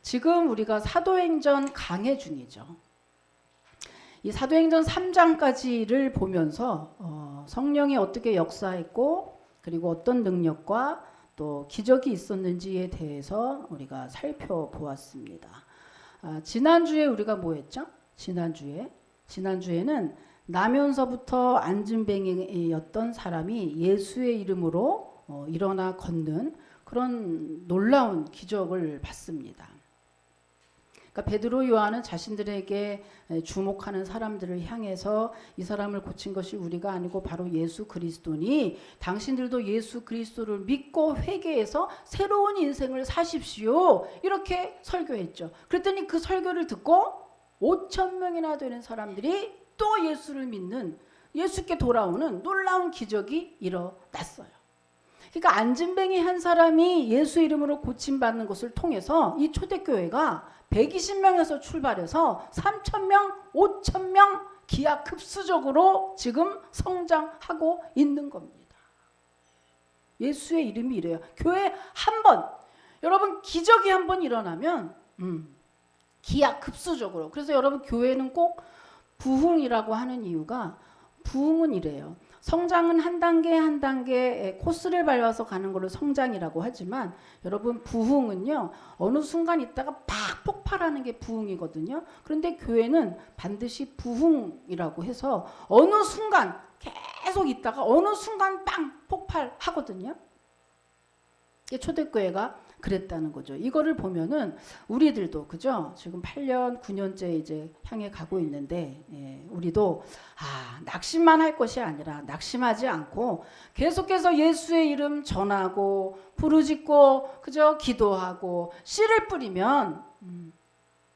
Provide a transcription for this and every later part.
지금 우리가 사도행전 강해 중이죠. 이 사도행전 3장까지를 보면서 성령이 어떻게 역사했고 그리고 어떤 능력과 또 기적이 있었는지에 대해서 우리가 살펴보았습니다. 지난주에 우리가 뭐 했죠? 지난주에는 나면서부터 안진뱅이였던 사람이 예수의 이름으로 일어나 걷는 그런 놀라운 기적을 봤습니다. 그러니까 베드로 요한은 자신들에게 주목하는 사람들을 향해서 이 사람을 고친 것이 우리가 아니고 바로 예수 그리스도니 당신들도 예수 그리스도를 믿고 회개해서 새로운 인생을 사십시오. 이렇게 설교했죠. 그랬더니 그 설교를 듣고 5,000명이나 되는 사람들이 또 예수를 믿는, 예수께 돌아오는 놀라운 기적이 일어났어요. 그러니까 안진뱅이 한 사람이 예수 이름으로 고침받는 것을 통해서 이 초대교회가 120명에서 출발해서 3,000명, 5,000명 기하급수적으로 지금 성장하고 있는 겁니다. 예수의 이름이 이래요. 교회 한 번, 여러분 기적이 한 번 일어나면 기하급수적으로. 그래서 여러분 교회는 꼭 부흥이라고 하는 이유가, 부흥은 이래요. 성장은 한 단계 한 단계 코스를 밟아서 가는 걸로 성장이라고 하지만 여러분 부흥은요 어느 순간 있다가 팍 폭발하는 게 부흥이거든요. 그런데 교회는 반드시 부흥이라고 해서 어느 순간 계속 있다가 어느 순간 빵 폭발하거든요. 이게 초대교회가 그랬다는 거죠. 이거를 보면은 우리들도 그죠? 지금 8년, 9년째 이제 향해 가고 있는데 우리도 낙심만 할 것이 아니라 낙심하지 않고 계속해서 예수의 이름 전하고 부르짖고 그죠? 기도하고 씨를 뿌리면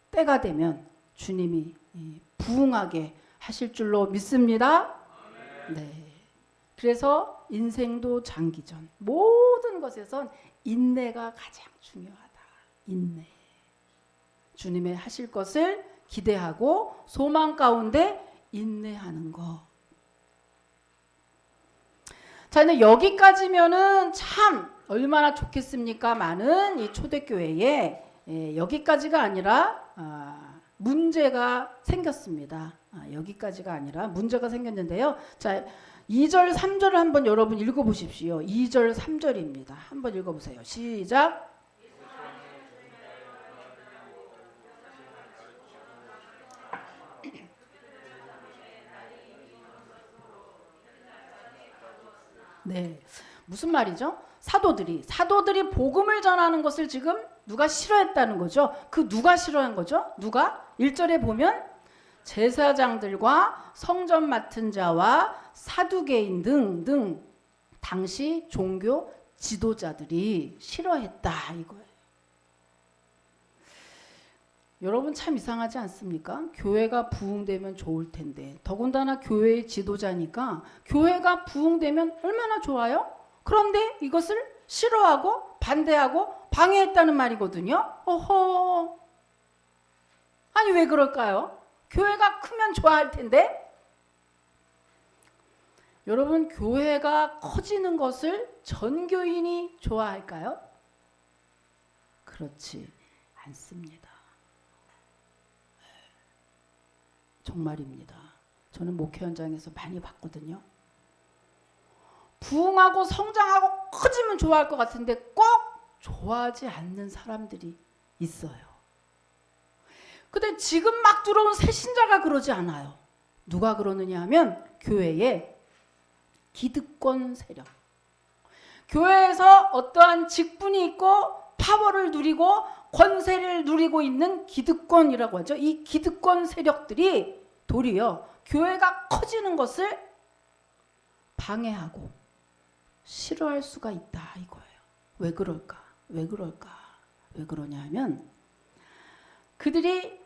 때가 되면 주님이 부흥하게 하실 줄로 믿습니다. 네. 그래서 인생도 장기전, 모든 것에선 인내가 가장 중요하다. 인내. 주님의 하실 것을 기대하고 소망 가운데 인내하는 거. 자, 근데 여기까지면은 참 얼마나 좋겠습니까? 많은 이 초대교회에 여기까지가 아니라 문제가 생겼습니다. 여기까지가 아니라 문제가 생겼는데요. 자, 2절, 3절을 한번 여러분 읽어보십시오. 2절, 3절입니다. 한번 읽어보세요. 시작. 네, 무슨 말이죠? 사도들이 복음을 전하는 것을 지금 누가 싫어했다는 거죠? 그 누가 싫어한 거죠? 누가? 1절에 보면 제사장들과 성전 맡은 자와 사두개인 등 당시 종교 지도자들이 싫어했다 이거예요. 여러분 참 이상하지 않습니까? 교회가 부흥되면 좋을 텐데 더군다나 교회의 지도자니까 교회가 부흥되면 얼마나 좋아요? 그런데 이것을 싫어하고 반대하고 방해했다는 말이거든요. 어허. 아니 왜 그럴까요? 교회가 크면 좋아할 텐데. 여러분 교회가 커지는 것을 전교인이 좋아할까요? 그렇지 않습니다. 정말입니다. 저는 목회 현장에서 많이 봤거든요. 부흥하고 성장하고 커지면 좋아할 것 같은데 꼭 좋아하지 않는 사람들이 있어요. 근데 지금 막 들어온 새 신자가 그러지 않아요. 누가 그러느냐 하면 교회의 기득권 세력. 교회에서 어떠한 직분이 있고 파워를 누리고 권세를 누리고 있는 기득권이라고 하죠. 이 기득권 세력들이 도리어 교회가 커지는 것을 방해하고 싫어할 수가 있다 이거예요. 왜 그럴까? 왜 그러냐 하면 그들이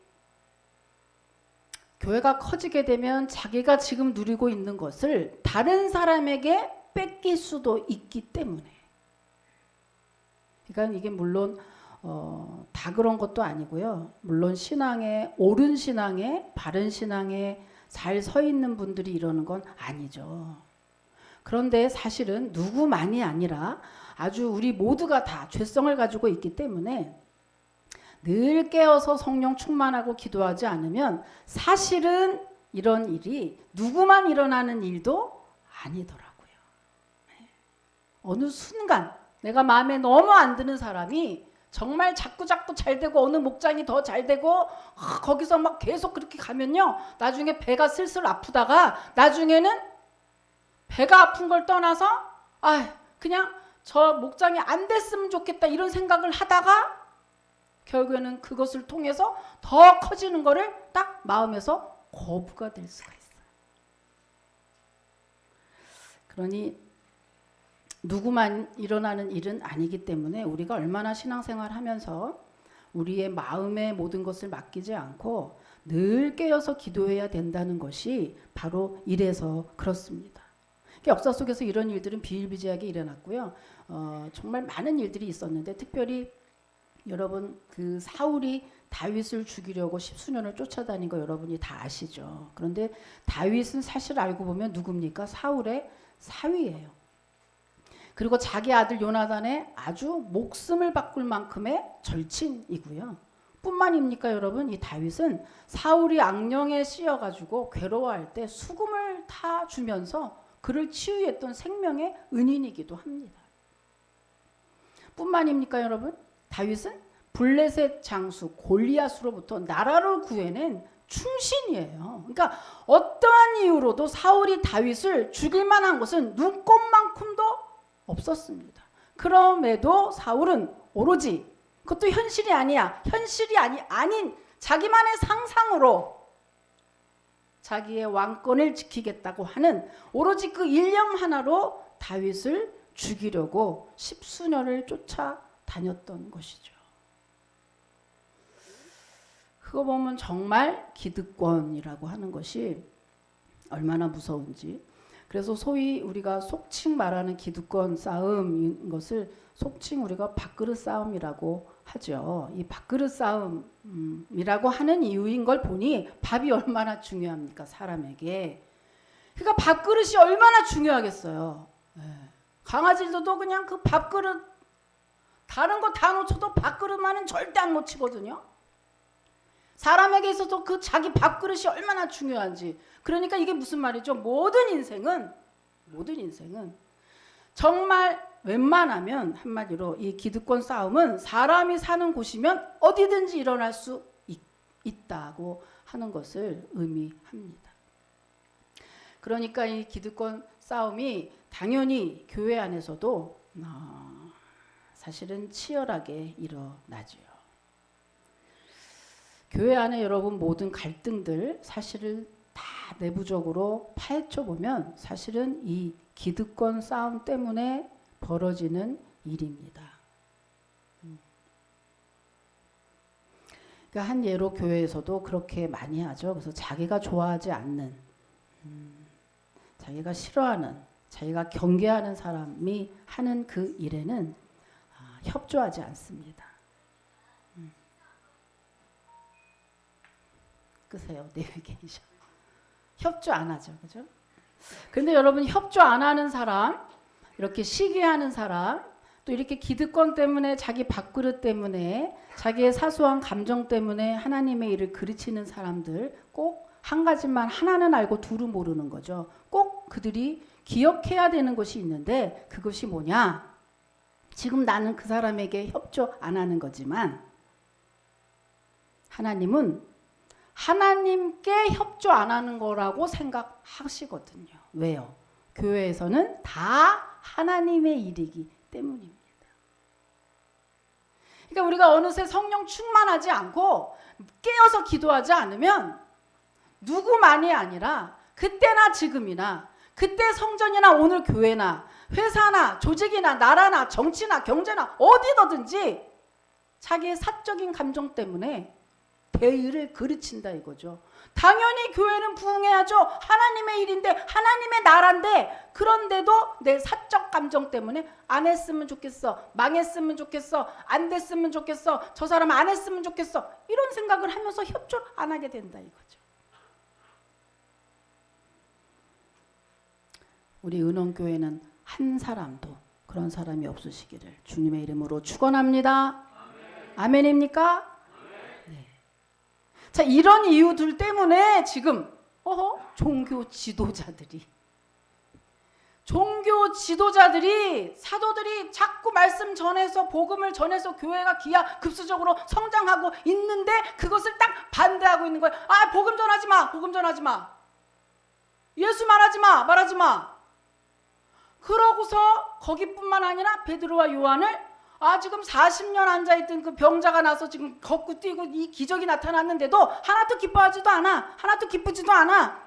교회가 커지게 되면 자기가 지금 누리고 있는 것을 다른 사람에게 뺏길 수도 있기 때문에. 그러니까 이게 물론 다 그런 것도 아니고요. 물론 신앙에 옳은 신앙에 바른 신앙에 잘 서 있는 분들이 이러는 건 아니죠. 그런데 사실은 누구만이 아니라 아주 우리 모두가 다 죄성을 가지고 있기 때문에 늘 깨어서 성령 충만하고 기도하지 않으면 사실은 이런 일이 누구만 일어나는 일도 아니더라고요. 어느 순간 내가 마음에 너무 안 드는 사람이 정말 자꾸 잘 되고 어느 목장이 더 잘 되고 거기서 막 계속 그렇게 가면요, 나중에 배가 슬슬 아프다가 나중에는 배가 아픈 걸 떠나서 그냥 저 목장이 안 됐으면 좋겠다 이런 생각을 하다가 결국에는 그것을 통해서 더 커지는 거를 딱 마음에서 거부가 될 수가 있어요. 그러니 누구만 일어나는 일은 아니기 때문에 우리가 얼마나 신앙생활 하면서 우리의 마음의 모든 것을 맡기지 않고 늘 깨어서 기도해야 된다는 것이 바로 이래서 그렇습니다. 역사 속에서 이런 일들은 비일비재하게 일어났고요. 정말 많은 일들이 있었는데 특별히 여러분 그 사울이 다윗을 죽이려고 십수년을 쫓아다닌 거 여러분이 다 아시죠. 그런데 다윗은 사실 알고 보면 누굽니까? 사울의 사위예요. 그리고 자기 아들 요나단의 아주 목숨을 바꿀 만큼의 절친이고요. 뿐만입니까 여러분? 이 다윗은 사울이 악령에 씌여가지고 괴로워할 때 수금을 타 주면서 그를 치유했던 생명의 은인이기도 합니다. 뿐만입니까 여러분? 다윗은 블레셋 장수 골리앗으로부터 나라를 구해낸 충신이에요. 그러니까 어떠한 이유로도 사울이 다윗을 죽일 만한 것은 눈꼽만큼도 없었습니다. 그럼에도 사울은 오로지 그것도 현실이 아닌 자기만의 상상으로 자기의 왕권을 지키겠다고 하는 오로지 그 일념 하나로 다윗을 죽이려고 십수년을 쫓아다녔던 것이죠. 그거 보면 정말 기득권이라고 하는 것이 얼마나 무서운지. 그래서 소위 우리가 속칭 말하는 기득권 싸움인 것을 속칭 우리가 밥그릇 싸움이라고 하죠. 이 밥그릇 싸움이라고 하는 이유인 걸 보니 밥이 얼마나 중요합니까 사람에게. 그러니까 밥그릇이 얼마나 중요하겠어요. 강아지들도 그냥 그 밥그릇 다른 거 다 놓쳐도 밥그릇만은 절대 안 놓치거든요. 사람에게 있어서 그 자기 밥그릇이 얼마나 중요한지. 그러니까 이게 무슨 말이죠? 모든 인생은 정말 웬만하면 한마디로 이 기득권 싸움은 사람이 사는 곳이면 어디든지 일어날 수 있다고 하는 것을 의미합니다. 그러니까 이 기득권 싸움이 당연히 교회 안에서도 사실은 치열하게 일어나죠. 교회 안에 여러분 모든 갈등들 사실을 다 내부적으로 파헤쳐 보면 사실은 이 기득권 싸움 때문에 벌어지는 일입니다. 그러니까 한 예로 교회에서도 그렇게 많이 하죠. 그래서 자기가 좋아하지 않는, 자기가 싫어하는, 자기가 경계하는 사람이 하는 그 일에는 협조하지 않습니다. 끄세요. 내비게이션. 협조 안 하죠. 그죠? 근데 여러분 협조 안 하는 사람, 이렇게 시기하는 사람, 또 이렇게 기득권 때문에 자기 밥그릇 때문에 자기의 사소한 감정 때문에 하나님의 일을 그르치는 사람들 꼭 한 가지만 하나는 알고 둘은 모르는 거죠. 꼭 그들이 기억해야 되는 것이 있는데 그것이 뭐냐? 지금 나는 그 사람에게 협조 안 하는 거지만 하나님은 하나님께 협조 안 하는 거라고 생각하시거든요. 왜요? 교회에서는 다 하나님의 일이기 때문입니다. 그러니까 우리가 어느새 성령 충만하지 않고 깨어서 기도하지 않으면 누구만이 아니라 그때나 지금이나 그때 성전이나 오늘 교회나 회사나 조직이나 나라나 정치나 경제나 어디든지 자기의 사적인 감정 때문에 대의를 그르친다 이거죠. 당연히 교회는 부흥해야죠. 하나님의 일인데 하나님의 나라인데 그런데도 내 사적 감정 때문에 안 했으면 좋겠어. 망했으면 좋겠어. 안 됐으면 좋겠어. 저 사람 안 했으면 좋겠어. 이런 생각을 하면서 협조를 안 하게 된다 이거죠. 우리 은원교회는 한 사람도 그런 사람이 없으시기를 주님의 이름으로 축원합니다. 아멘입니까? 자, 이런 이유들 때문에 지금 종교 지도자들이 사도들이 자꾸 말씀 전해서 복음을 전해서 교회가 기하급수적으로 성장하고 있는데 그것을 딱 반대하고 있는 거예요. 아, 복음 전하지 마. 복음 전하지 마. 예수 말하지 마. 말하지 마. 그러고서 거기뿐만 아니라 베드로와 요한을 지금 40년 앉아있던 그 병자가 나서 지금 걷고 뛰고 이 기적이 나타났는데도 하나도 기뻐하지도 않아. 하나도 기쁘지도 않아.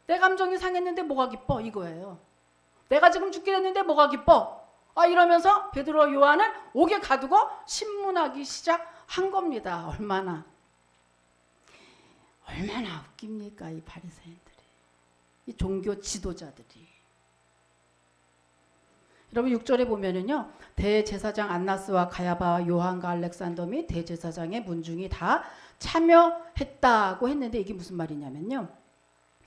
내 감정이 상했는데 뭐가 기뻐? 이거예요. 내가 지금 죽게 됐는데 뭐가 기뻐? 이러면서 베드로와 요한을 옥에 가두고 신문하기 시작한 겁니다. 얼마나 웃깁니까, 이 바리새인들이, 이 종교 지도자들이. 여러분 6절에 보면은요, 대제사장 안나스와 가야바와 요한과 알렉산더 및 대제사장의 문중이 다 참여했다고 했는데 이게 무슨 말이냐면요,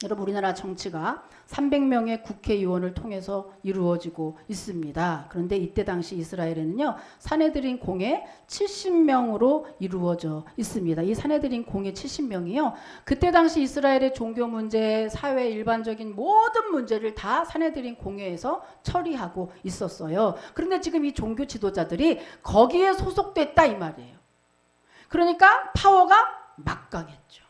여러분 우리나라 정치가 300명의 국회의원을 통해서 이루어지고 있습니다. 그런데 이때 당시 이스라엘에는요, 사내들인 공회 70명으로 이루어져 있습니다. 이 사내들인 공회 70명이요, 그때 당시 이스라엘의 종교 문제, 사회 일반적인 모든 문제를 다 사내들인 공회에서 처리하고 있었어요. 그런데 지금 이 종교 지도자들이 거기에 소속됐다 이 말이에요. 그러니까 파워가 막강했죠.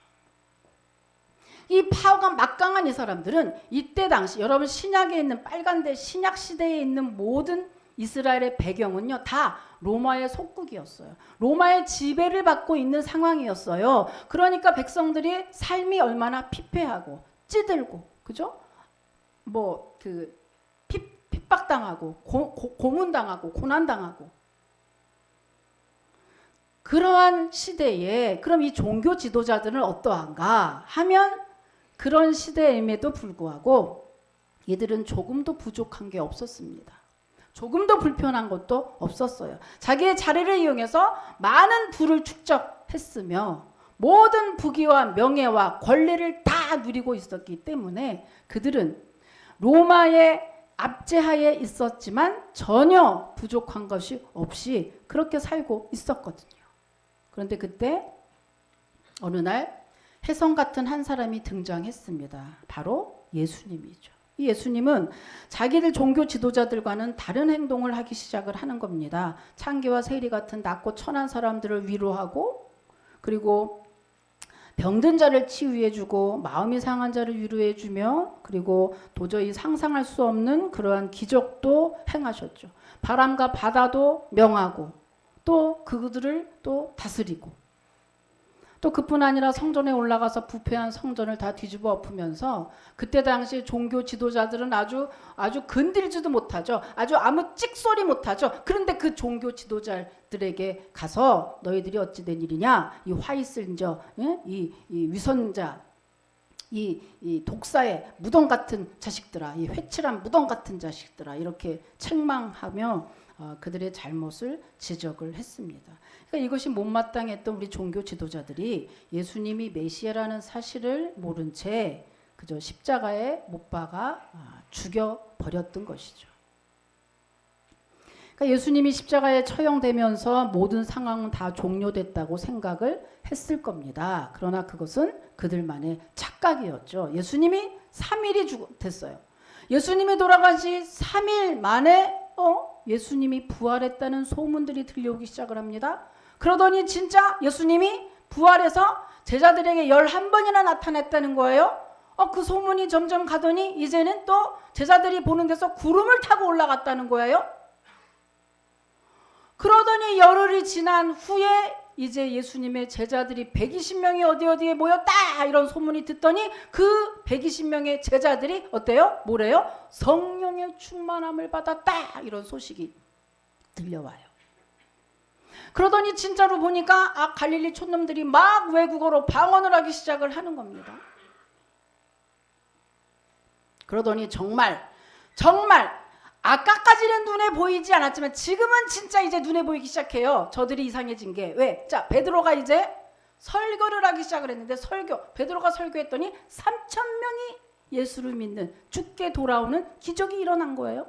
이 파워가 막강한 이 사람들은 이때 당시, 여러분 신약에 있는 빨간데 신약 시대에 있는 모든 이스라엘의 배경은요, 다 로마의 속국이었어요. 로마의 지배를 받고 있는 상황이었어요. 그러니까 백성들이 삶이 얼마나 피폐하고 찌들고, 그죠? 핍박당하고 고문당하고 고난당하고 그러한 시대에 그럼 이 종교 지도자들은 어떠한가 하면, 그런 시대임에도 불구하고 이들은 조금도 부족한 게 없었습니다. 조금도 불편한 것도 없었어요. 자기의 자리를 이용해서 많은 부를 축적했으며 모든 부귀와 명예와 권리를 다 누리고 있었기 때문에 그들은 로마의 압제하에 있었지만 전혀 부족한 것이 없이 그렇게 살고 있었거든요. 그런데 그때 어느 날 혜성 같은 한 사람이 등장했습니다. 바로 예수님이죠. 이 예수님은 자기들 종교 지도자들과는 다른 행동을 하기 시작을 하는 겁니다. 창기와 세리 같은 낮고 천한 사람들을 위로하고, 그리고 병든 자를 치유해주고 마음이 상한 자를 위로해주며, 그리고 도저히 상상할 수 없는 그러한 기적도 행하셨죠. 바람과 바다도 명하고 또 그들을 또 다스리고, 또 그뿐 아니라 성전에 올라가서 부패한 성전을 다 뒤집어 엎으면서 그때 당시 종교 지도자들은 아주 건들지도 못하죠. 아무 찍소리 못하죠. 그런데 그 종교 지도자들에게 가서 너희들이 어찌 된 일이냐, 이 화 있을 자, 이 위선자, 이 독사의 무덤 같은 자식들아, 이 회칠한 무덤 같은 자식들아, 이렇게 책망하며 그들의 잘못을 지적을 했습니다. 그러니까 이것이 못마땅했던 우리 종교 지도자들이 예수님이 메시아라는 사실을 모른 채 그저 십자가에 못 박아 죽여버렸던 것이죠. 그러니까 예수님이 십자가에 처형되면서 모든 상황은 다 종료됐다고 생각을 했을 겁니다. 그러나 그것은 그들만의 착각이었죠. 예수님이 3일이 됐어요. 예수님이 돌아가시 3일 만에 예수님이 부활했다는 소문들이 들려오기 시작을 합니다. 그러더니 진짜 예수님이 부활해서 제자들에게 11번이나 나타났다는 거예요. 그 소문이 점점 가더니 이제는 또 제자들이 보는 데서 구름을 타고 올라갔다는 거예요. 그러더니 열흘이 지난 후에 이제 예수님의 제자들이 120명이 어디에 모였다 이런 소문이 듣더니 그 120명의 제자들이 어때요? 뭐래요? 성령의 충만함을 받았다 이런 소식이 들려와요. 그러더니 진짜로 보니까 갈릴리 촌놈들이 막 외국어로 방언을 하기 시작을 하는 겁니다. 그러더니 정말 아까까지는 눈에 보이지 않았지만 지금은 진짜 이제 눈에 보이기 시작해요. 저들이 이상해진 게 왜? 자, 베드로가 이제 설교를 하기 시작을 했는데 베드로가 설교했더니 3,000명이 예수를 믿는, 죽게 돌아오는 기적이 일어난 거예요.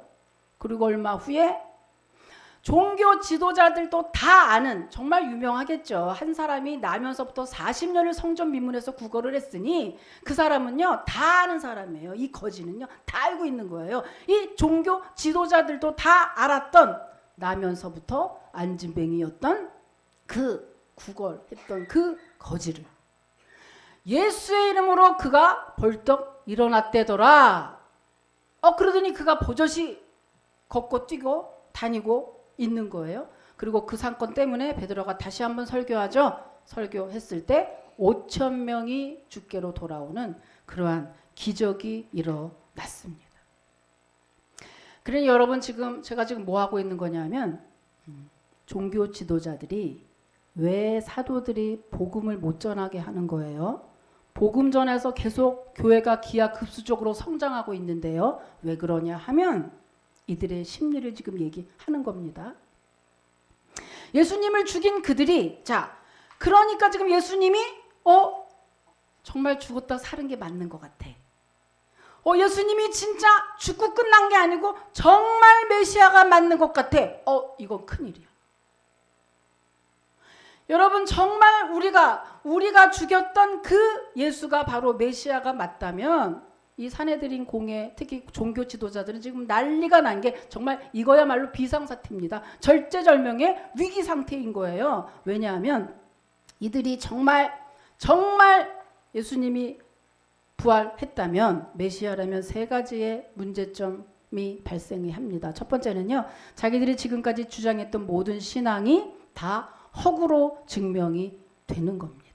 그리고 얼마 후에 종교 지도자들도 다 아는, 정말 유명하겠죠. 한 사람이 나면서부터 40년을 성전 미문에서 구걸을 했으니 그 사람은요 다 아는 사람이에요. 이 거지는요 다 알고 있는 거예요. 이 종교 지도자들도 다 알았던, 나면서부터 안진뱅이였던 그 구걸했던 그 거지를 예수의 이름으로 그가 벌떡 일어났대더라. 그러더니 그가 버젓이 걷고 뛰고 다니고 있는 거예요. 그리고 그 사건 때문에 베드로가 다시 한번 설교하죠. 설교했을 때 5천 명이 주께로 돌아오는 그러한 기적이 일어났습니다. 그러니 여러분, 제가 지금 뭐 하고 있는 거냐면, 종교 지도자들이 왜 사도들이 복음을 못 전하게 하는 거예요? 복음 전에서 계속 교회가 기하급수적으로 성장하고 있는데요. 왜 그러냐 하면 이들의 심리를 지금 얘기하는 겁니다. 예수님을 죽인 그들이, 그러니까 지금 예수님이 정말 죽었다 살은 게 맞는 것 같아. 예수님이 진짜 죽고 끝난 게 아니고 정말 메시아가 맞는 것 같아. 이건 큰일이야. 여러분, 정말 우리가 죽였던 그 예수가 바로 메시아가 맞다면 이 사내들인 공회, 특히 종교 지도자들은 지금 난리가 난 게 정말 이거야말로 비상사태입니다. 절제절명의 위기 상태인 거예요. 왜냐하면 이들이 정말 예수님이 부활했다면, 메시아라면 세 가지의 문제점이 발생합니다. 첫 번째는요, 자기들이 지금까지 주장했던 모든 신앙이 다 허구로 증명이 되는 겁니다.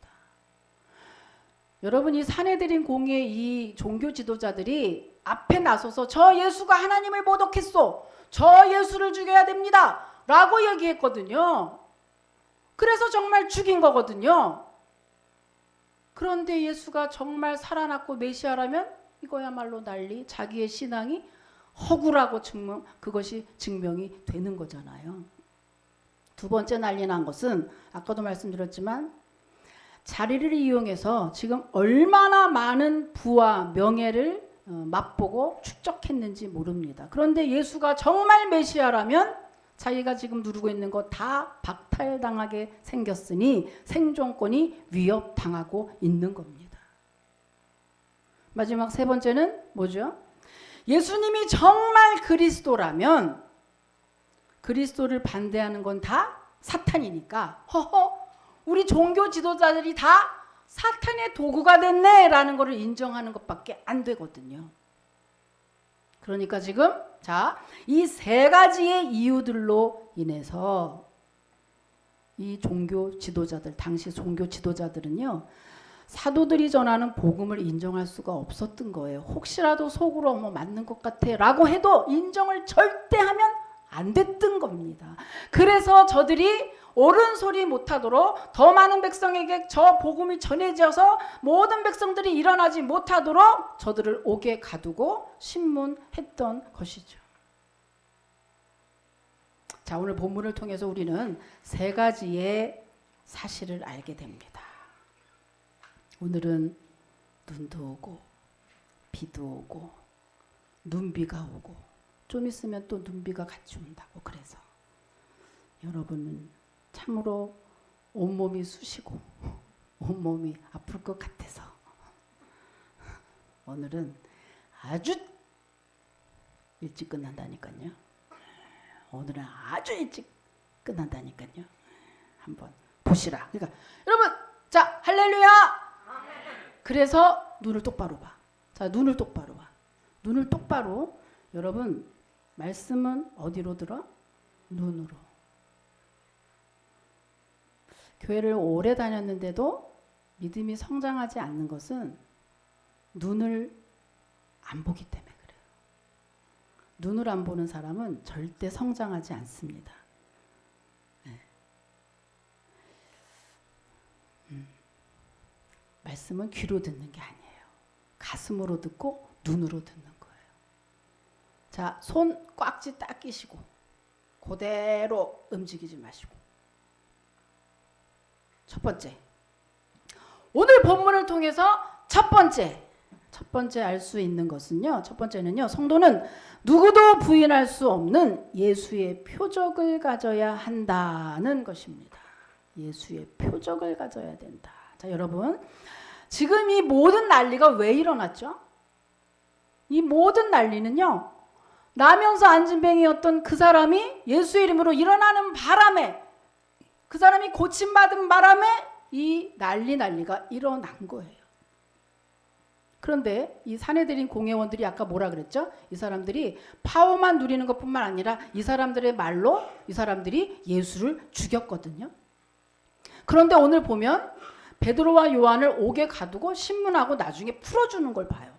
여러분, 이 사내들인 공의 이 종교 지도자들이 앞에 나서서 저 예수가 하나님을 모독했소, 저 예수를 죽여야 됩니다 라고 얘기했거든요. 그래서 정말 죽인 거거든요. 그런데 예수가 정말 살아났고 메시아라면 이거야말로 난리, 자기의 신앙이 허구라고 그것이 증명이 되는 거잖아요. 두 번째 난리 난 것은 아까도 말씀드렸지만 자리를 이용해서 지금 얼마나 많은 부와 명예를 맛보고 축적했는지 모릅니다. 그런데 예수가 정말 메시아라면 자기가 지금 누르고 있는 거 다 박탈당하게 생겼으니 생존권이 위협당하고 있는 겁니다. 마지막 세 번째는 뭐죠? 예수님이 정말 그리스도라면 그리스도를 반대하는 건 다 사탄이니까 우리 종교 지도자들이 다 사탄의 도구가 됐네 라는 것을 인정하는 것밖에 안 되거든요. 그러니까 지금 이 세 가지의 이유들로 인해서 이 종교 지도자들, 당시 종교 지도자들은요, 사도들이 전하는 복음을 인정할 수가 없었던 거예요. 혹시라도 속으로 맞는 것 같아 라고 해도 인정을 절대 하면 안 됐던 겁니다. 그래서 저들이 옳은 소리 못하도록, 더 많은 백성에게 저 복음이 전해져서 모든 백성들이 일어나지 못하도록 저들을 옥에 가두고 신문했던 것이죠. 자, 오늘 본문을 통해서 우리는 세 가지의 사실을 알게 됩니다. 오늘은 눈도 오고 비도 오고 눈비가 오고 좀 있으면 또 눈비가 같이 온다고. 그래서 여러분은 참으로 온몸이 쑤시고 온몸이 아플 것 같아서 오늘은 아주 일찍 끝난다니까요. 오늘은 아주 일찍 끝난다니까요. 한번 보시라. 그러니까 여러분, 자, 할렐루야. 그래서 눈을 똑바로 봐. 자, 눈을 똑바로 봐. 눈을 똑바로. 여러분, 말씀은 어디로 들어? 눈으로. 교회를 오래 다녔는데도 믿음이 성장하지 않는 것은 눈을 안 보기 때문에 그래요. 눈을 안 보는 사람은 절대 성장하지 않습니다. 네. 말씀은 귀로 듣는 게 아니에요. 가슴으로 듣고 눈으로 듣는 거예요. 자, 손 꽉지 딱 끼시고 그대로 움직이지 마시고. 첫 번째, 오늘 본문을 통해서 첫 번째, 첫 번째 알 수 있는 것은요. 첫 번째는요. 성도는 누구도 부인할 수 없는 예수의 표적을 가져야 한다는 것입니다. 예수의 표적을 가져야 된다. 자, 여러분. 지금 이 모든 난리가 왜 일어났죠? 이 모든 난리는요. 나면서 안진뱅이였던 그 사람이 예수의 이름으로 일어나는 바람에, 그 사람이 고침받은 바람에 이 난리가 일어난 거예요. 그런데 이 사내들인 공회원들이 아까 뭐라 그랬죠? 이 사람들이 파워만 누리는 것뿐만 아니라 이 사람들의 말로 이 사람들이 예수를 죽였거든요. 그런데 오늘 보면 베드로와 요한을 옥에 가두고 신문하고 나중에 풀어주는 걸 봐요.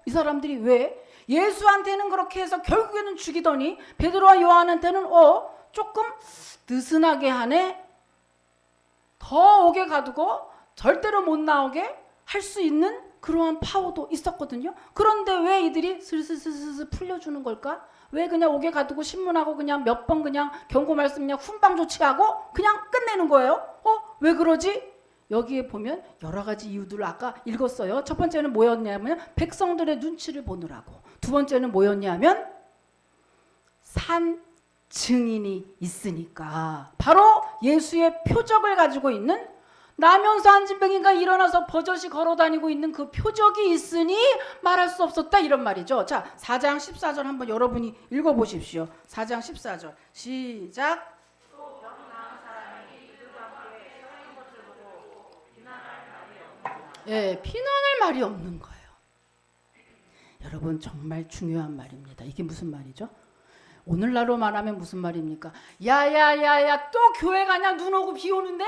이 사람들이 왜 예수한테는 그렇게 해서 결국에는 죽이더니 베드로와 요한한테는 조금 느슨하게 하네. 더 옥에 가두고 절대로 못 나오게 할 수 있는 그러한 파워도 있었거든요. 그런데 왜 이들이 슬슬 풀려주는 걸까? 왜 그냥 옥에 가두고 신문하고 그냥 몇 번 그냥 경고 말씀 그냥 훈방 조치하고 그냥 끝내는 거예요? 왜 그러지? 여기에 보면 여러 가지 이유들을 아까 읽었어요. 첫 번째는 뭐였냐면 백성들의 눈치를 보느라고. 두 번째는 뭐였냐면 산 증인이 있으니까. 바로 예수의 표적을 가지고 있는 나면서 안진뱅이가 일어나서 버젓이 걸어다니고 있는 그 표적이 있으니 말할 수 없었다 이런 말이죠. 자, 4장 14절 한번 여러분이 읽어보십시오. 4장 14절 시작. 예, 비난할 말이 없는 거예요. 여러분 정말 중요한 말입니다. 이게 무슨 말이죠? 오늘날로 말하면 무슨 말입니까? 야야야야 또 교회 가냐? 눈 오고 비 오는데?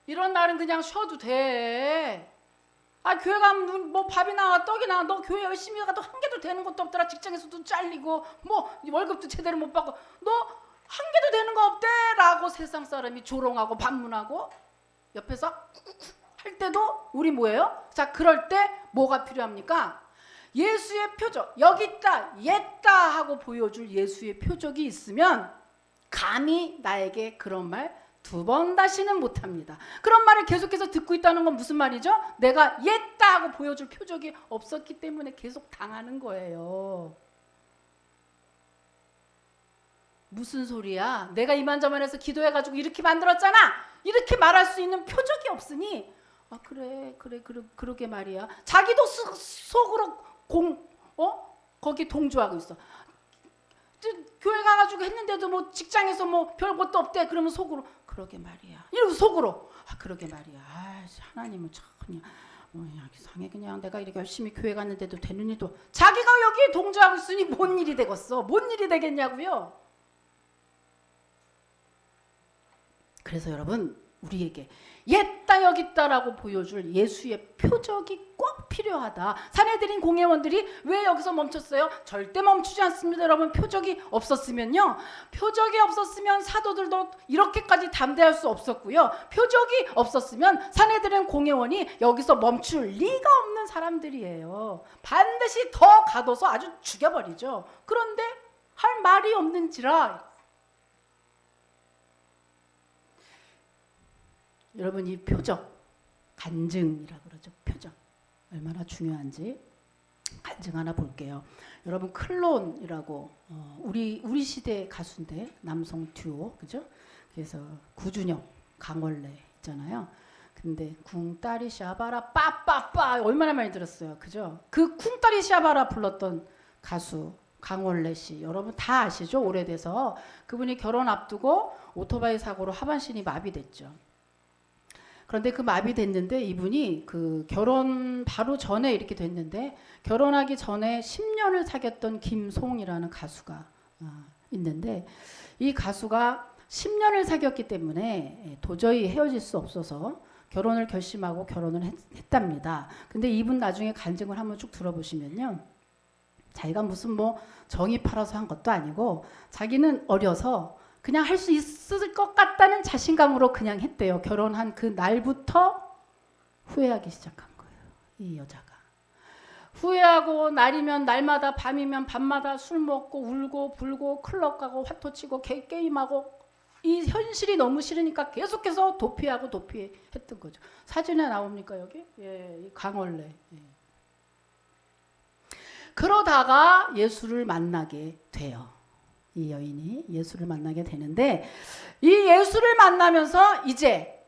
이런 날은 그냥 쉬어도 돼. 교회 가면 뭐 밥이 나와 떡이 나와. 너 교회 열심히 가도 한 개도 되는 것도 없더라. 직장에서도 잘리고 뭐 월급도 제대로 못 받고 너 한 개도 되는 거 없대 라고 세상 사람이 조롱하고 반문하고 옆에서 할 때도 우리 뭐예요? 자, 그럴 때 뭐가 필요합니까? 예수의 표적, 여기 있다, 옛다 하고 보여줄 예수의 표적이 있으면 감히 나에게 그런 말 두 번 다시는 못합니다. 그런 말을 계속해서 듣고 있다는 건 무슨 말이죠? 내가 옛다 하고 보여줄 표적이 없었기 때문에 계속 당하는 거예요. 무슨 소리야? 내가 이만저만해서 기도해가지고 이렇게 만들었잖아. 이렇게 말할 수 있는 표적이 없으니 그러게 말이야. 자기도 속으로 거기 동조하고 있어. 교회 가가지고 했는데도 뭐 직장에서 뭐 별 것도 없대. 그러면 속으로 그러게 말이야. 이러고 속으로 그러게 말이야. 하나님은 참 그냥 이상해. 그냥 내가 이렇게 열심히 교회 갔는데도 되는 일도 자기가 여기에 동조하고 있으니 뭔 일이 되겠어? 뭔 일이 되겠냐고요? 그래서 여러분 우리에게 옛다 여기 있다라고 보여줄 예수의 표적이 꼭 필요하다. 사내들인 공회원들이 왜 여기서 멈췄어요? 절대 멈추지 않습니다. 여러분 표적이 없었으면요. 표적이 없었으면 사도들도 이렇게까지 담대할 수 없었고요. 표적이 없었으면 사내들인 공회원이 여기서 멈출 리가 없는 사람들이에요. 반드시 더 가둬서 아주 죽여버리죠. 그런데 할 말이 없는지라 여러분 이 표적, 간증이라고 그러죠. 표적. 얼마나 중요한지 간증 하나 볼게요. 여러분 클론이라고 우리 시대 가수인데 남성 듀오 그죠? 그래서 구준영, 강원래 있잖아요. 근데 쿵따리 샤바라 빠빠빠 얼마나 많이 들었어요. 그죠? 그 쿵따리 샤바라 불렀던 가수 강원래 씨 여러분 다 아시죠? 오래돼서 그분이 결혼 앞두고 오토바이 사고로 하반신이 마비됐죠. 그런데 그 마비됐는데 이분이 그 결혼 바로 전에 이렇게 됐는데 결혼하기 전에 10년을 사귀었던 김송이라는 가수가 있는데 이 가수가 10년을 사귀었기 때문에 도저히 헤어질 수 없어서 결혼을 결심하고 결혼을 했답니다. 근데 이분 나중에 간증을 한번 쭉 들어보시면요. 자기가 무슨 뭐 정이 팔아서 한 것도 아니고 자기는 어려서 그냥 할 수 있을 것 같다는 자신감으로 그냥 했대요. 결혼한 그 날부터 후회하기 시작한 거예요. 이 여자가. 후회하고 날이면 날마다 밤이면 밤마다 술 먹고 울고 불고 클럽 가고 화토 치고 게임하고 이 현실이 너무 싫으니까 계속해서 도피하고 도피했던 거죠. 사진에 나옵니까 여기? 예, 이 강원래. 예. 그러다가 예수를 만나게 돼요. 이 여인이 예수를 만나게 되는데 이 예수를 만나면서 이제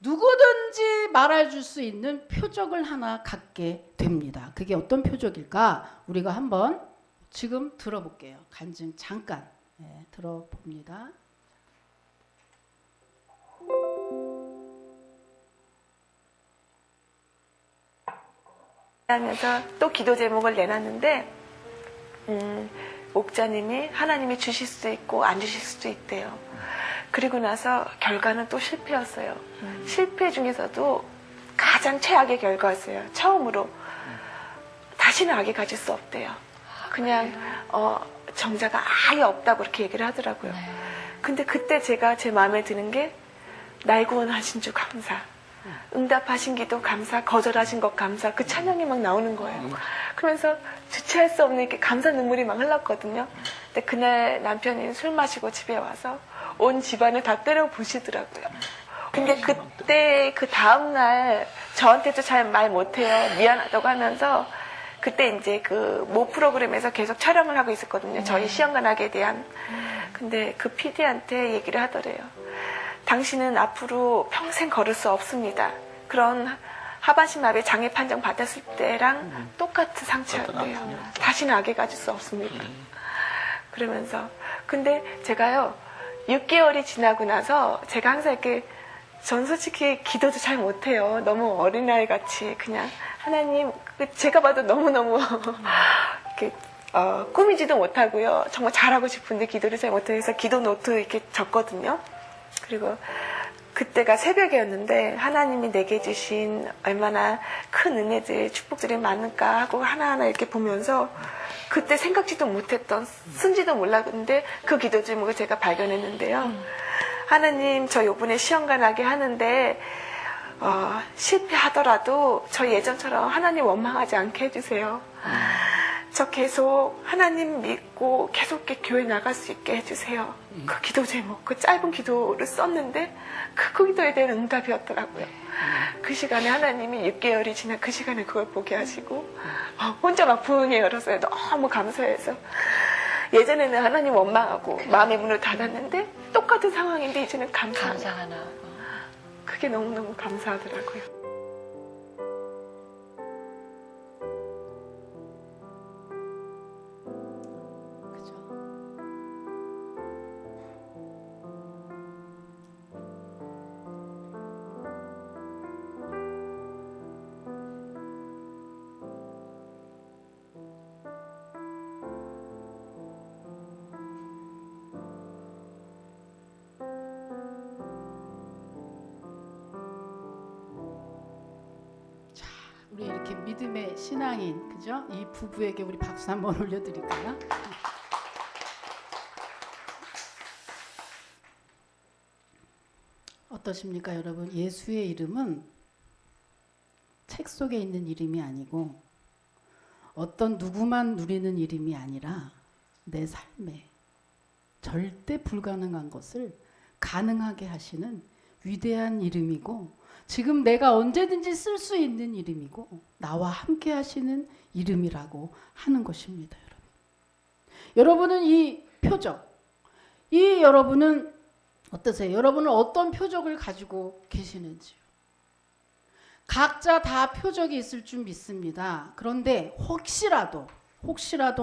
누구든지 말해줄 수 있는 표적을 하나 갖게 됩니다. 그게 어떤 표적일까? 우리가 한번 지금 들어볼게요. 간증 잠깐 들어봅니다. 하면서 또 기도 제목을 내놨는데 목자님이 하나님이 주실 수도 있고 안 주실 수도 있대요. 그리고 나서 결과는 또 실패였어요. 실패 중에서도 가장 최악의 결과였어요. 처음으로 다시는 아기 가질 수 없대요. 그냥 정자가 아예 없다고 그렇게 얘기를 하더라고요. 근데 그때 제가 제 마음에 드는 게 날 구원하신 주 감사, 응답하신 기도 감사, 거절하신 것 감사, 그 찬양이 막 나오는 거예요. 그러면서 주체할 수 없는 이렇게 감사 눈물이 막 흘렀거든요. 근데 그날 남편이 술 마시고 집에 와서 온 집안을 다 때려 부시더라고요. 근데 그때 그 다음날 저한테도 잘 말 못해요. 미안하다고 하면서 그때 이제 그 모 프로그램에서 계속 촬영을 하고 있었거든요. 저희 시험관학에 대한. 근데 그 PD한테 얘기를 하더래요. 당신은 앞으로 평생 걸을 수 없습니다. 그런 하반신마비 장애 판정 받았을 때랑 똑같은 상처였대요. 다시는 아기 가질 수 없습니다. 그러면서 근데 제가요 6개월이 지나고 나서 제가 항상 이렇게 전 솔직히 기도도 잘 못해요. 너무 어린아이 같이 그냥 하나님 제가 봐도 너무너무 이렇게 꾸미지도 못하고요. 정말 잘하고 싶은데 기도를 잘 못해서 기도 노트 이렇게 적거든요. 그리고 그때가 새벽이었는데 하나님이 내게 주신 얼마나 큰 은혜들 축복들이 많을까 하고 하나하나 이렇게 보면서 그때 생각지도 못했던 쓴지도 몰랐는데 그 기도 제목을 제가 발견했는데요. 하나님 저 요번에 시험관하게 하는데 실패하더라도 저 예전처럼 하나님 원망하지 않게 해주세요. 저 계속 하나님 믿고 계속 이렇게 교회 나갈 수 있게 해주세요. 그 기도 제목, 그 짧은 기도를 썼는데 그 기도에 대한 응답이었더라고요. 그 시간에 하나님이 6개월이 지난 그 시간에 그걸 보게 하시고 혼자 막 부흥이 열었어요. 너무 감사해서. 예전에는 하나님 원망하고 마음의 문을 닫았는데 똑같은 상황인데 이제는 감사하나. 그게 너무너무 감사하더라고요. 우리 이렇게 믿음의 신앙인 그죠? 이 부부에게 우리 박수 한번 올려드릴까요? 어떠십니까 여러분? 예수의 이름은 책 속에 있는 이름이 아니고 어떤 누구만 누리는 이름이 아니라 내 삶에 절대 불가능한 것을 가능하게 하시는 위대한 이름이고 지금 내가 언제든지 쓸 수 있는 이름이고 나와 함께 하시는 이름이라고 하는 것입니다. 여러분은 이 표적, 여러분은 어떠세요? 여러분은 어떤 표적을 가지고 계시는지요? 각자 다 표적이 있을 줄 믿습니다. 그런데 혹시라도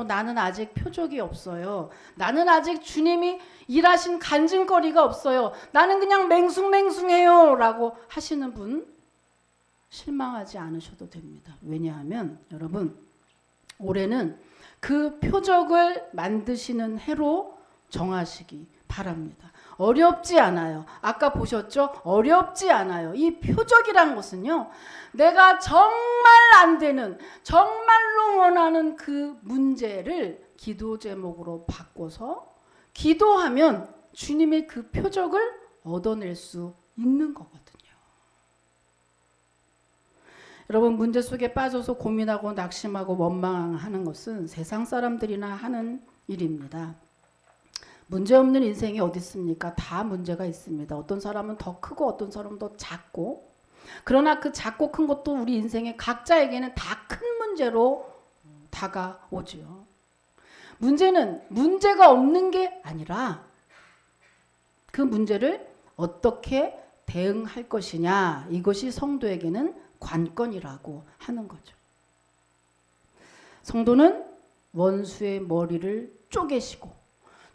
나는 아직 표적이 없어요. 나는 아직 주님이 일하신 간증거리가 없어요. 나는 그냥 맹숭맹숭해요 라고 하시는 분 실망하지 않으셔도 됩니다. 왜냐하면 여러분 올해는 그 표적을 만드시는 해로 정하시기 바랍니다. 어렵지 않아요. 아까 보셨죠? 어렵지 않아요. 이 표적이란 것은요. 내가 정말 안 되는, 정말로 원하는 그 문제를 기도 제목으로 바꿔서 기도하면 주님의 그 표적을 얻어낼 수 있는 거거든요. 여러분 문제 속에 빠져서 고민하고 낙심하고 원망하는 것은 세상 사람들이나 하는 일입니다. 문제 없는 인생이 어디 있습니까? 다 문제가 있습니다. 어떤 사람은 더 크고 어떤 사람은 더 작고, 그러나 그 작고 큰 것도 우리 인생의 각자에게는 다 큰 문제로 다가오지요. 문제는 문제가 없는 게 아니라 그 문제를 어떻게 대응할 것이냐, 이것이 성도에게는 관건이라고 하는 거죠. 성도는 원수의 머리를 쪼개시고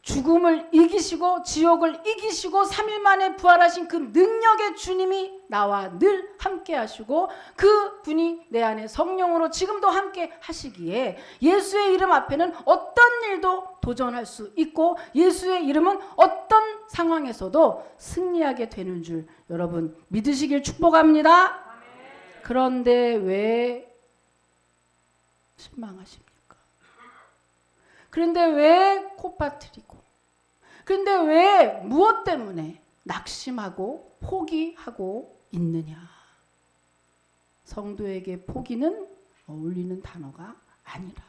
죽음을 이기시고 지옥을 이기시고 3일 만에 부활하신 그 능력의 주님이 나와 늘 함께 하시고 그 분이 내 안에 성령으로 지금도 함께 하시기에 예수의 이름 앞에는 어떤 일도 도전할 수 있고 예수의 이름은 어떤 상황에서도 승리하게 되는 줄 여러분 믿으시길 축복합니다. 그런데 왜 실망하십니까? 그런데 왜 콧바트리고, 그런데 왜 무엇 때문에 낙심하고 포기하고 있느냐? 성도에게 포기는 어울리는 단어가 아니라.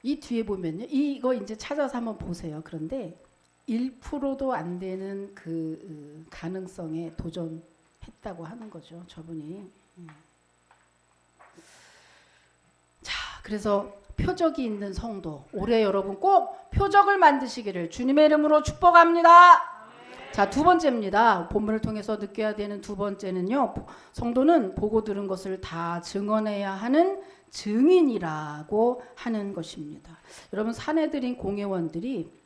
이 뒤에 보면요, 이거 이제 찾아서 한번 보세요. 그런데 1%도 안 되는 그 가능성에 도전했다고 하는 거죠, 저분이. 자, 그래서 표적이 있는 성도, 올해 여러분 꼭 표적을 만드시기를 주님의 이름으로 축복합니다. 자, 두 번째입니다. 본문을 통해서 느껴야 되는 두 번째는요, 성도는 보고 들은 것을 다 증언해야 하는 증인이라고 하는 것입니다. 여러분, 사내들인 공회원들이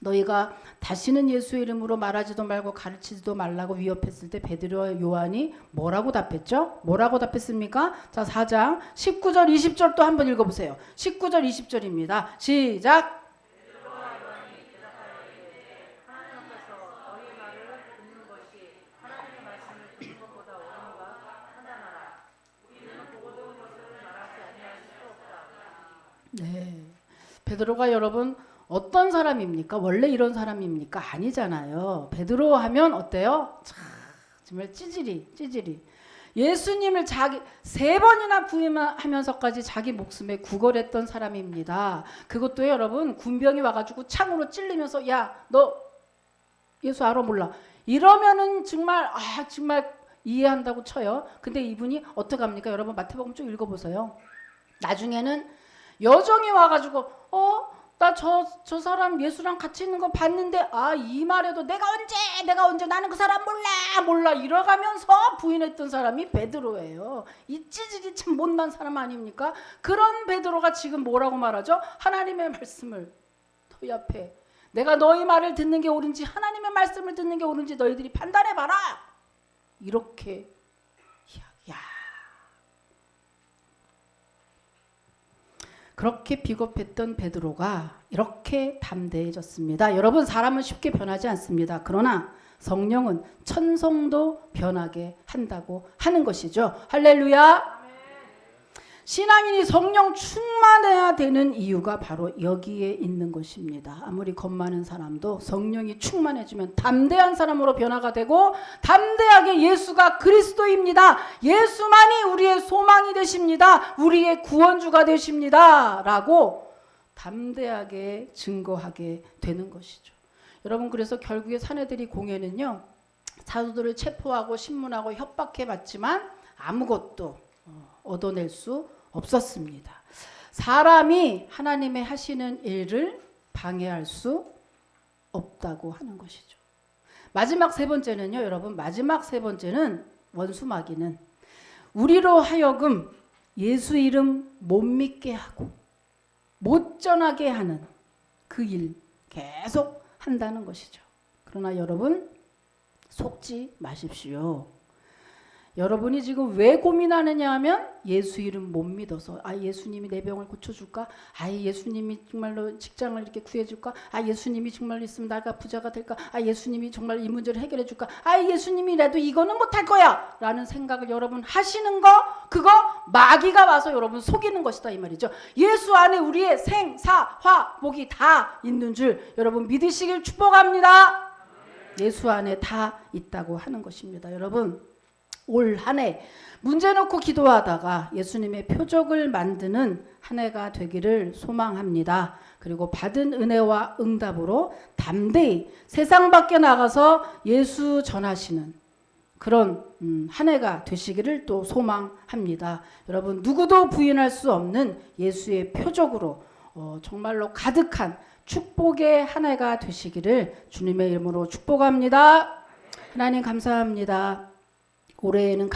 너희가 다시는 예수의 이름으로 말하지도 말고 가르치지도 말라고 위협했을 때 베드로와 요한이 뭐라고 답했죠? 뭐라고 답했습니까? 자, 4장 19절 20절 또 한번 읽어보세요. 19절 20절입니다. 시작. 네, 베드로가 여러분 어떤 사람입니까? 원래 이런 사람입니까? 아니잖아요. 베드로 하면 어때요? 참, 정말 찌질이. 예수님을 자기 3번이나 부인하면서까지 자기 목숨에 구걸했던 사람입니다. 그것도 여러분 군병이 와가지고 창으로 찔리면서 야, 너 예수 알아 몰라? 이러면은 정말 정말 이해한다고 쳐요. 근데 이분이 어떡합니까? 여러분 마태복음 쭉 읽어보세요. 나중에는 여정이 와가지고 나 저 사람 예수랑 같이 있는 거 봤는데 이 말에도 내가 언제 나는 그 사람 몰라 이러가면서 부인했던 사람이 베드로예요. 이 찌질이 참 못난 사람 아닙니까? 그런 베드로가 지금 뭐라고 말하죠? 하나님의 말씀을 너희 앞에 내가 너희 말을 듣는 게 옳은지 하나님의 말씀을 듣는 게 옳은지 너희들이 판단해봐라. 이렇게 야. 그렇게 비겁했던 베드로가 이렇게 담대해졌습니다. 여러분, 사람은 쉽게 변하지 않습니다. 그러나 성령은 천성도 변하게 한다고 하는 것이죠. 할렐루야. 신앙인이 성령 충만해야 되는 이유가 바로 여기에 있는 것입니다. 아무리 겁 많은 사람도 성령이 충만해지면 담대한 사람으로 변화가 되고 담대하게 예수가 그리스도입니다. 예수만이 우리의 소망이 되십니다. 우리의 구원주가 되십니다. 라고 담대하게 증거하게 되는 것이죠. 여러분, 그래서 결국에 사내들이 공회는요, 사도들을 체포하고 신문하고 협박해봤지만 아무것도 얻어낼 수 없었습니다. 사람이 하나님의 하시는 일을 방해할 수 없다고 하는 것이죠. 마지막 세 번째는요, 여러분, 마지막 세 번째는 원수 마귀는 우리로 하여금 예수 이름 못 믿게 하고 못 전하게 하는 그 일 계속 한다는 것이죠. 그러나 여러분, 속지 마십시오. 여러분이 지금 왜 고민하느냐 하면 예수 이름 못 믿어서 예수님이 내 병을 고쳐줄까? 예수님이 정말로 직장을 이렇게 구해줄까? 예수님이 정말 있으면 내가 부자가 될까? 예수님이 정말 이 문제를 해결해줄까? 예수님이라도 이거는 못할 거야! 라는 생각을 여러분 하시는 거, 그거 마귀가 와서 여러분 속이는 것이다 이 말이죠. 예수 안에 우리의 생, 사, 화, 복이 다 있는 줄 여러분 믿으시길 축복합니다. 예수 안에 다 있다고 하는 것입니다. 여러분, 올 한 해 문제 놓고 기도하다가 예수님의 표적을 만드는 한 해가 되기를 소망합니다. 그리고 받은 은혜와 응답으로 담대히 세상 밖에 나가서 예수 전하시는 그런 한 해가 되시기를 또 소망합니다. 여러분 누구도 부인할 수 없는 예수의 표적으로 정말로 가득한 축복의 한 해가 되시기를 주님의 이름으로 축복합니다. 하나님 감사합니다. 올해에는